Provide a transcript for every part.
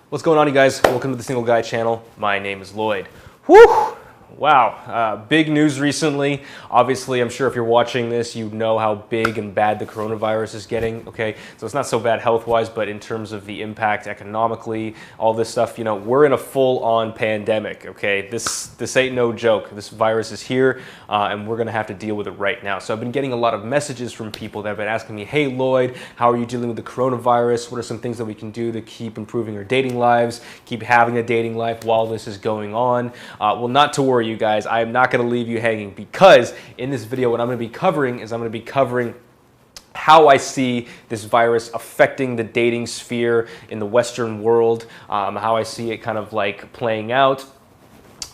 What's going on, you guys? Welcome to the Single Guy channel. My name is Lloyd. Whew! Wow, big news recently. Obviously, I'm sure if you're watching this, you know how big and bad the coronavirus is getting, okay? So it's not so bad health-wise, but in terms of the impact economically, all this stuff, you know, we're in a full-on pandemic, okay? This ain't no joke. This virus is here, and we're gonna have to deal with it right now. So I've been getting a lot of messages from people that have been asking me, hey, Lloyd, how are you dealing with the coronavirus? What are some things that we can do to keep improving our dating lives, keep having a dating life while this is going on? Well, not to worry, you guys, I am not going to leave you hanging, because in this video what I'm going to be covering is how I see this virus affecting the dating sphere in the Western world, how I see it kind of like playing out.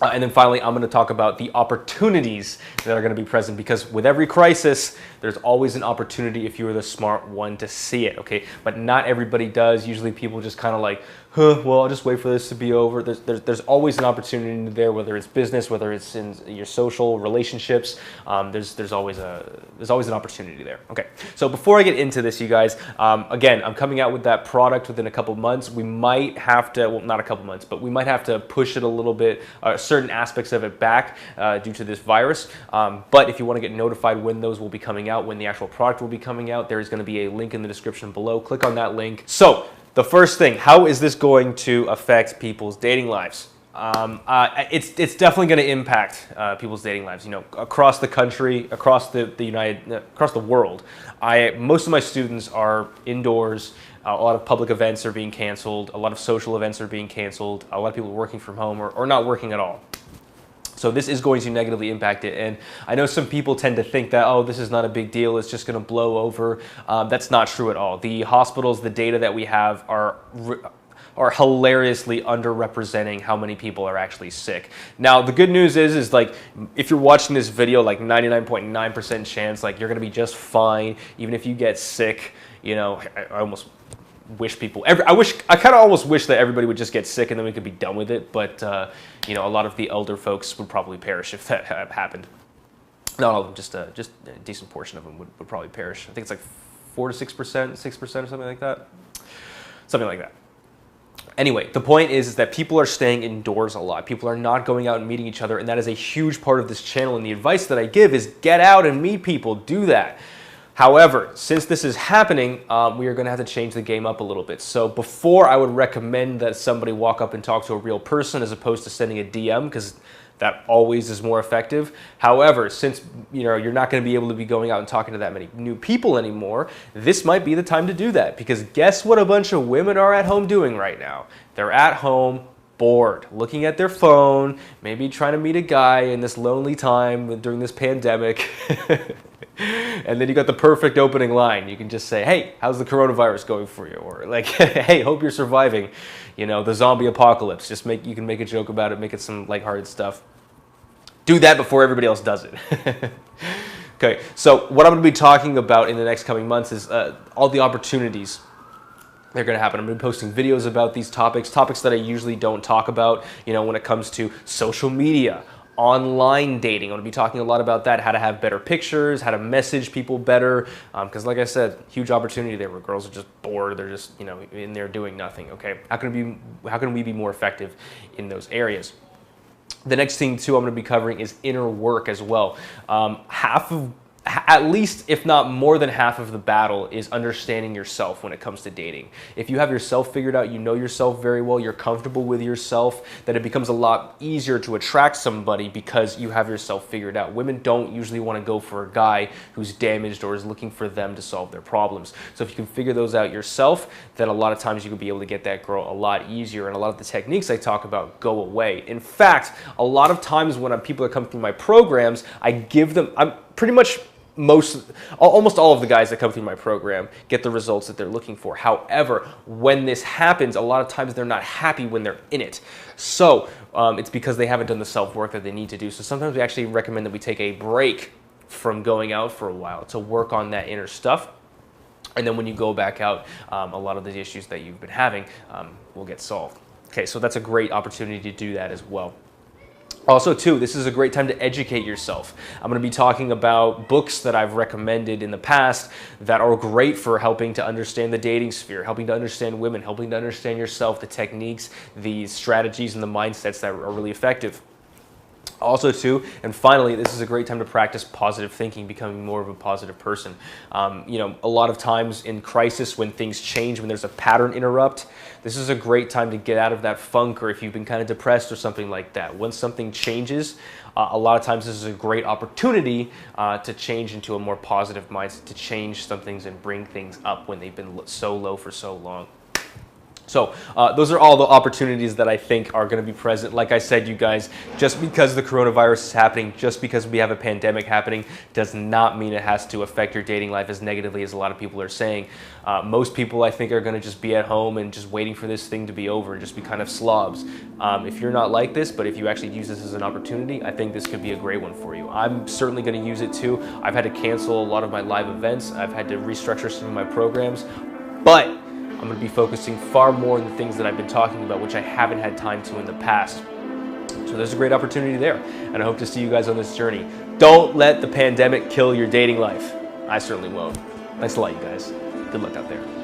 And then finally, I'm going to talk about the opportunities that are going to be present, because with every crisis, there's always an opportunity if you're the smart one to see it, okay? But not everybody does. Usually people just kind of like, well, I'll just wait for this to be over. There's always an opportunity there, whether it's business, whether it's in your social relationships. There's always an opportunity there. Okay, so before I get into this, you guys, again, I'm coming out with that product within a couple months. We might have to, well, not a couple months, but we might have to push it a little bit, certain aspects of it back due to this virus. But if you want to get notified when those will be coming out, when the actual product will be coming out, there is going to be a link in the description below. Click on that link. So the first thing, how is this going to affect people's dating lives? It's definitely going to impact people's dating lives. You know, across the country, across the world. Most of my students are indoors. A lot of public events are being canceled. A lot of social events are being canceled. A lot of people are working from home or not working at all. So this is going to negatively impact it. And I know some people tend to think that, oh, this is not a big deal, it's just going to blow over. That's not true at all. The hospitals, the data that we have are hilariously underrepresenting how many people are actually sick. Now, the good news is like, if you're watching this video, like 99.9% chance, like you're going to be just fine, even if you get sick. You know, I almost wish people, I kind of almost wish that everybody would just get sick and then we could be done with it. But, you know, a lot of the elder folks would probably perish if that happened. Not all of them, just a decent portion of them would probably perish. I think it's like 4 to 6%, 6% or something like that. Something like that. Anyway, the point is that people are staying indoors a lot. People are not going out and meeting each other, and that is a huge part of this channel. And the advice that I give is get out and meet people, do that. However, since this is happening, we are going to have to change the game up a little bit. So before, I would recommend that somebody walk up and talk to a real person as opposed to sending a DM, because that always is more effective. However, since you're not going to be able to be going out and talking to that many new people anymore, this might be the time to do that, because guess what a bunch of women are at home doing right now? They're at home, bored, looking at their phone, maybe trying to meet a guy in this lonely time during this pandemic. And then you got the perfect opening line. You can just say, hey, how's the coronavirus going for you? Or like, hey, hope you're surviving, you know, the zombie apocalypse. You can make a joke about it, make it some lighthearted stuff. Do that before everybody else does it. Okay, so what I'm going to be talking about in the next coming months is all the opportunities they're going to happen. I'm going to be posting videos about these topics that I usually don't talk about, you know, when it comes to social media, online dating. I'm going to be talking a lot about that, how to have better pictures, how to message people better, because like I said, huge opportunity there where girls are just bored, they're just, you know, in there doing nothing, okay? How can we be more effective in those areas? The next thing too I'm going to be covering is inner work as well. At least, if not more than half of the battle is understanding yourself when it comes to dating. If you have yourself figured out, you know yourself very well, you're comfortable with yourself, then it becomes a lot easier to attract somebody because you have yourself figured out. Women don't usually want to go for a guy who's damaged or is looking for them to solve their problems. So if you can figure those out yourself, then a lot of times you can be able to get that girl a lot easier, and a lot of the techniques I talk about go away. In fact, a lot of times when people are coming through my programs, I give them, I'm pretty much almost all of the guys that come through my program get the results that they're looking for. However, when this happens, a lot of times they're not happy when they're in it. So it's because they haven't done the self-work that they need to do. So sometimes we actually recommend that we take a break from going out for a while to work on that inner stuff. And then when you go back out, a lot of the issues that you've been having will get solved. Okay, so that's a great opportunity to do that as well. Also, too, this is a great time to educate yourself. I'm going to be talking about books that I've recommended in the past that are great for helping to understand the dating sphere, helping to understand women, helping to understand yourself, the techniques, the strategies, and the mindsets that are really effective. Also, too, and finally, this is a great time to practice positive thinking, becoming more of a positive person. A lot of times in crisis, when things change, when there's a pattern interrupt, this is a great time to get out of that funk, or if you've been kind of depressed or something like that. When something changes, a lot of times this is a great opportunity to change into a more positive mindset, to change some things and bring things up when they've been so low for so long. So those are all the opportunities that I think are going to be present. Like I said, you guys, just because the coronavirus is happening, just because we have a pandemic happening, does not mean it has to affect your dating life as negatively as a lot of people are saying. Most people, I think, are going to just be at home and just waiting for this thing to be over and just be kind of slobs. If you're not like this, but if you actually use this as an opportunity, I think this could be a great one for you. I'm certainly going to use it too. I've had to cancel a lot of my live events. I've had to restructure some of my programs, but I'm going to be focusing far more on the things that I've been talking about, which I haven't had time to in the past. So there's a great opportunity there, and I hope to see you guys on this journey. Don't let the pandemic kill your dating life. I certainly won't. Thanks a lot, you guys. Good luck out there.